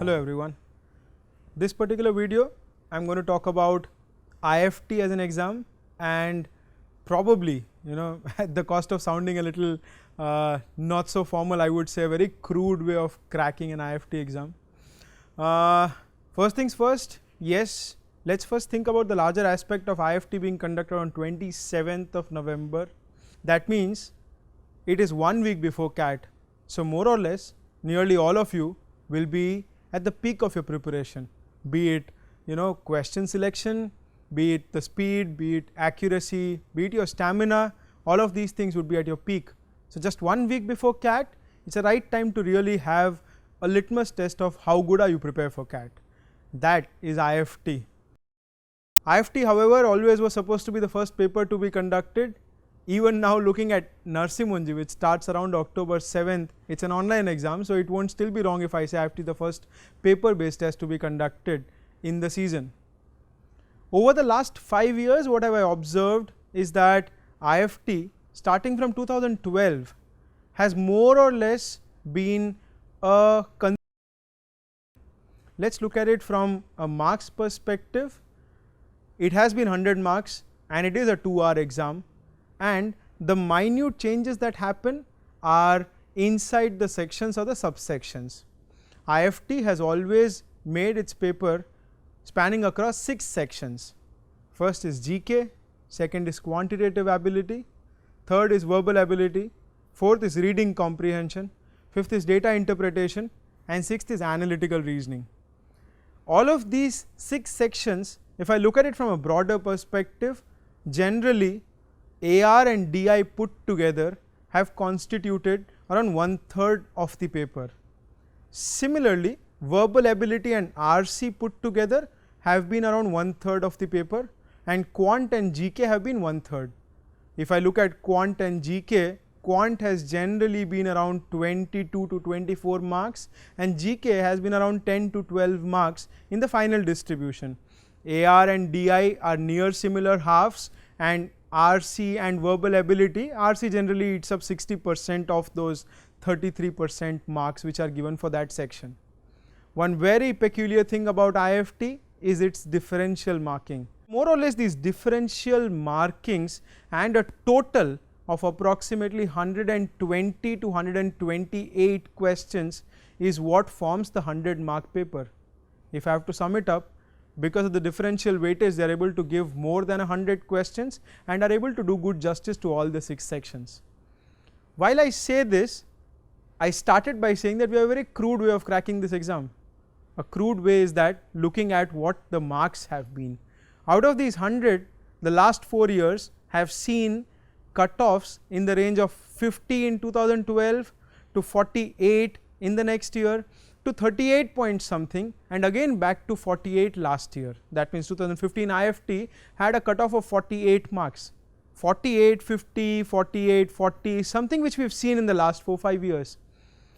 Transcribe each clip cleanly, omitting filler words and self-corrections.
Hello everyone. This particular video I am going to talk about IIFT as an exam and probably at the cost of sounding a little not so formal, I would say a very crude way of cracking an IIFT exam. First things first, yes, let's first think about the larger aspect of IIFT being conducted on 27th of November. That means it is 1 week before CAT. So more or less nearly all of you will be at the peak of your preparation, be it question selection, be it the speed, be it accuracy, be it your stamina, all of these things would be at your peak. So just 1 week before CAT, it's a right time to really have a litmus test of how good are you prepared for CAT. That is IIFT. IIFT, however, always was supposed to be the first paper to be conducted. Even now looking at Narsimunji, which starts around October 7th, it's an online exam, so it won't still be wrong if I say IIFT the first paper based test to be conducted in the season. Over the last 5 years, what have I observed is that IIFT starting from 2012 has more or less been a let's look at it from a marks perspective. It has been 100 marks and it is a 2-hour exam, and the minute changes that happen are inside the sections or the subsections. IIFT has always made its paper spanning across 6 sections. First is GK, second is quantitative ability, third is verbal ability, fourth is reading comprehension, fifth is data interpretation, and sixth is analytical reasoning. All of these 6 sections, if I look at it from a broader perspective, generally AR and DI put together have constituted around 1/3 of the paper. Similarly, verbal ability and RC put together have been around 1/3 of the paper, and quant and GK have been 1/3. If I look at quant and GK, quant has generally been around 22 to 24 marks and GK has been around 10 to 12 marks in the final distribution. AR and DI are near similar halves, and RC and verbal ability, RC generally eats up 60% of those 33% marks which are given for that section. One very peculiar thing about IIFT is its differential marking. More or less these differential markings and a total of approximately 120 to 128 questions is what forms the 100-mark paper. If I have to sum it up, because of the differential weightage, they are able to give more than 100 questions and are able to do good justice to all the 6 sections. While I say this, I started by saying that we have a very crude way of cracking this exam. A crude way is that looking at what the marks have been. Out of these 100, the last 4 years have seen cutoffs in the range of 50 in 2012 to 48 in the next year to 38 point something, and again back to 48 last year. That means 2015 IIFT had a cutoff of 48 marks, 48, 50, 48, 40, something which we have seen in the last 4-5 years.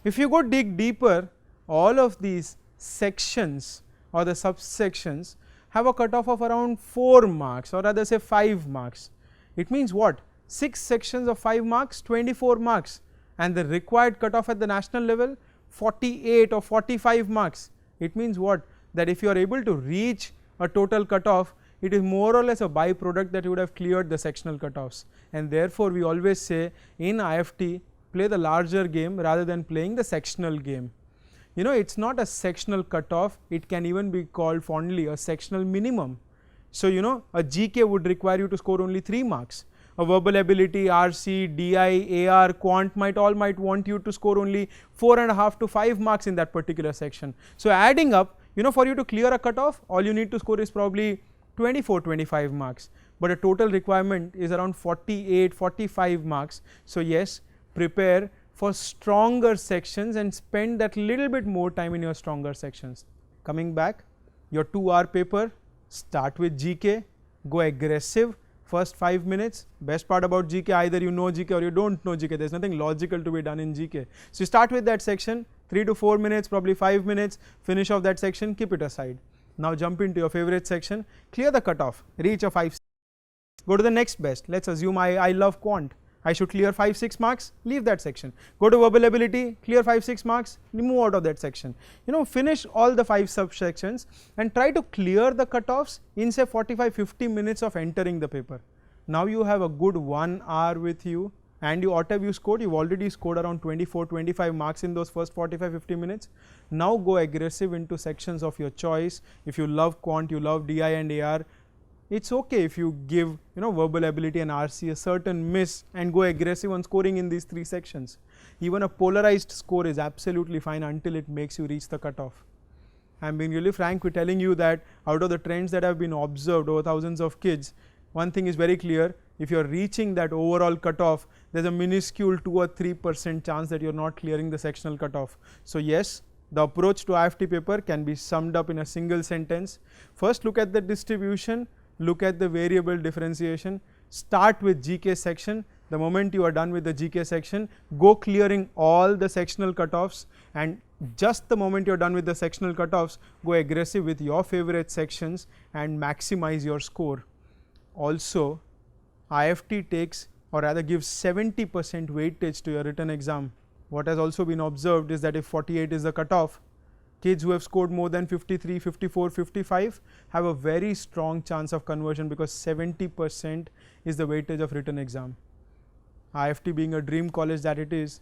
If you go dig deeper, all of these sections or the subsections have a cutoff of around 4 marks, or rather say 5 marks. It means what? 6 sections of 5 marks, 24 marks, and the required cutoff at the national level 48 or 45 marks. It means what? That if you are able to reach a total cutoff, it is more or less a byproduct that you would have cleared the sectional cutoffs, and therefore we always say in IIFT play the larger game rather than playing the sectional game. It's not a sectional cutoff, it can even be called fondly a sectional minimum. So a GK would require you to score only 3 marks. A verbal ability, RC, DI, AR, quant might want you to score only 4.5 to 5 marks in that particular section. So adding up, for you to clear a cutoff, all you need to score is probably 24-25 marks, but a total requirement is around 48-45 marks. So yes, prepare for stronger sections and spend that little bit more time in your stronger sections. Coming back, your 2-hour paper, start with GK, go aggressive. First 5 minutes, best part about GK, either you know GK or you don't know GK, there is nothing logical to be done in GK. So you start with that section, 3 to 4 minutes, probably 5 minutes, finish off that section, keep it aside. Now jump into your favorite section, clear the cutoff, reach a 5, go to the next best. Let's assume I love quant, I should clear 5-6 marks, leave that section. Go to verbal ability, clear 5-6 marks, move out of that section. Finish all the 5 subsections and try to clear the cutoffs in say 45-50 minutes of entering the paper. Now you have a good 1 hour with you, and you ought to have scored. You've already scored around 24-25 marks in those first 45-50 minutes. Now go aggressive into sections of your choice. If you love quant, you love DI and AR, it's okay if you give verbal ability and RC a certain miss and go aggressive on scoring in these 3 sections. Even a polarized score is absolutely fine until it makes you reach the cutoff. I'm being really frank with telling you that out of the trends that have been observed over thousands of kids, one thing is very clear: if you're reaching that overall cutoff, there's a minuscule 2 or 3% chance that you're not clearing the sectional cutoff. So yes, the approach to IIFT paper can be summed up in a single sentence. First, look at the distribution, look at the variable differentiation, start with GK section. The moment you are done with the GK section, go clearing all the sectional cutoffs, and just the moment you are done with the sectional cutoffs, go aggressive with your favorite sections and maximize your score. Also, IIFT takes, or rather gives 70% weightage to your written exam. What has also been observed is that if 48 is the cutoff, kids who have scored more than 53, 54, 55 have a very strong chance of conversion, because 70% is the weightage of written exam. IIFT being a dream college that it is,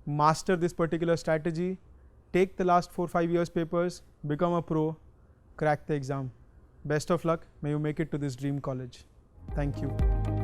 master this particular strategy, take the last 4-5 years papers, become a pro, crack the exam. Best of luck. May you make it to this dream college. Thank you.